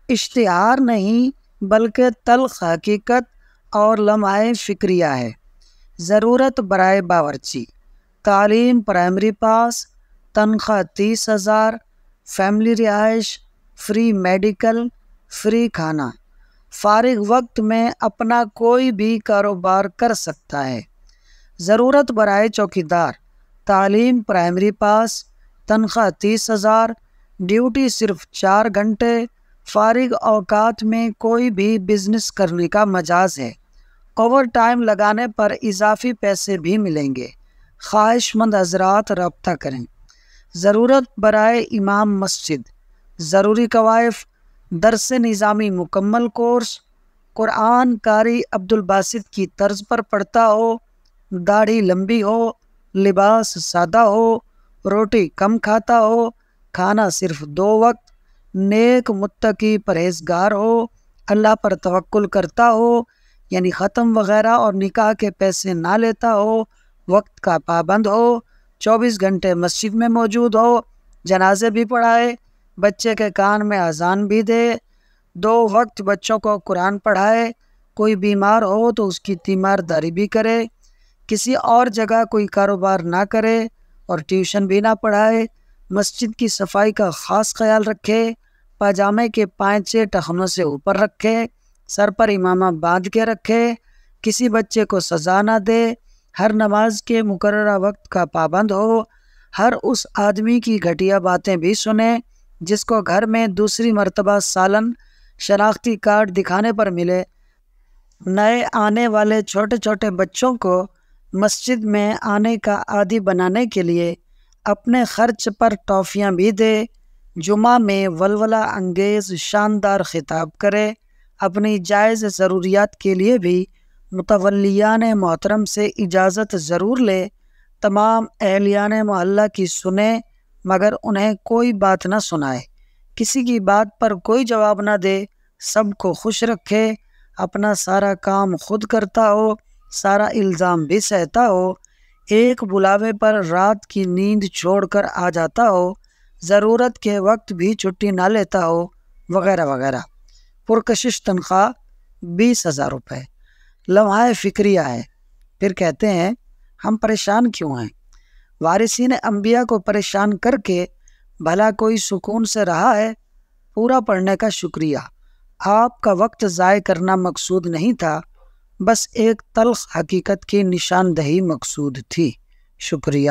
اشتہار نہیں بلکہ تلخ حقیقت اور لمحہ فکریہ ہے۔ ضرورت برائے باورچی: تعلیم پرائمری پاس، تنخواہ 30,000، فیملی رہائش، فری میڈیکل، فری کھانا، فارغ وقت میں اپنا کوئی بھی کاروبار کر سکتا ہے۔ ضرورت برائے چوکیدار: تعلیم پرائمری پاس، تنخواہ 30,000، ڈیوٹی صرف 4 گھنٹے، فارغ اوقات میں کوئی بھی بزنس کرنے کا مجاز ہے، اوور ٹائم لگانے پر اضافی پیسے بھی ملیں گے۔ خواہش مند حضرات رابطہ کریں۔ ضرورت برائے امام مسجد: ضروری کوائف، درس نظامی مکمل کورس، قرآن قاری عبدالباسط کی طرز پر پڑھتا ہو، داڑھی لمبی ہو، لباس سادہ ہو، روٹی کم کھاتا ہو، کھانا صرف 2 وقت، نیک متقی پرہیزگار ہو، اللہ پر توکل کرتا ہو، یعنی ختم وغیرہ اور نکاح کے پیسے نہ لیتا ہو، وقت کا پابند ہو، 24 گھنٹے مسجد میں موجود ہو، جنازے بھی پڑھائے، بچے کے کان میں اذان بھی دے، 2 وقت بچوں کو قرآن پڑھائے، کوئی بیمار ہو تو اس کی تیمارداری بھی کرے، کسی اور جگہ کوئی کاروبار نہ کرے اور ٹیوشن بھی نہ پڑھائے، مسجد کی صفائی کا خاص خیال رکھے، پاجامے کے پائچے ٹخنوں سے اوپر رکھے، سر پر امامہ باندھ کے رکھے، کسی بچے کو سزا نہ دے، ہر نماز کے مقررہ وقت کا پابند ہو، ہر اس آدمی کی گھٹیا باتیں بھی سنے جس کو گھر میں دوسری مرتبہ سالن شناختی کارڈ دکھانے پر ملے، نئے آنے والے چھوٹے چھوٹے بچوں کو مسجد میں آنے کا عادی بنانے کے لیے اپنے خرچ پر ٹافیاں بھی دے، جمعہ میں ولولہ انگیز شاندار خطاب کرے، اپنی جائز ضروریات کے لیے بھی متولیان محترم سے اجازت ضرور لے، تمام اہلیان محلہ کی سنے مگر انہیں کوئی بات نہ سنائے، کسی کی بات پر کوئی جواب نہ دے، سب کو خوش رکھے، اپنا سارا کام خود کرتا ہو، سارا الزام بھی سہتا ہو، ایک بلاوے پر رات کی نیند چھوڑ کر آ جاتا ہو، ضرورت کے وقت بھی چھٹی نہ لیتا ہو، وغیرہ وغیرہ۔ پرکشش تنخواہ 20,000 روپے۔ لمحہ فکریہ ہے۔ پھر کہتے ہیں ہم پریشان کیوں ہیں؟ وارثین انبیاء کو پریشان کر کے بھلا کوئی سکون سے رہا ہے؟ پورا پڑھنے کا شکریہ۔ آپ کا وقت ضائع کرنا مقصود نہیں تھا، بس ایک تلخ حقیقت کی نشاندہی مقصود تھی۔ شکریہ۔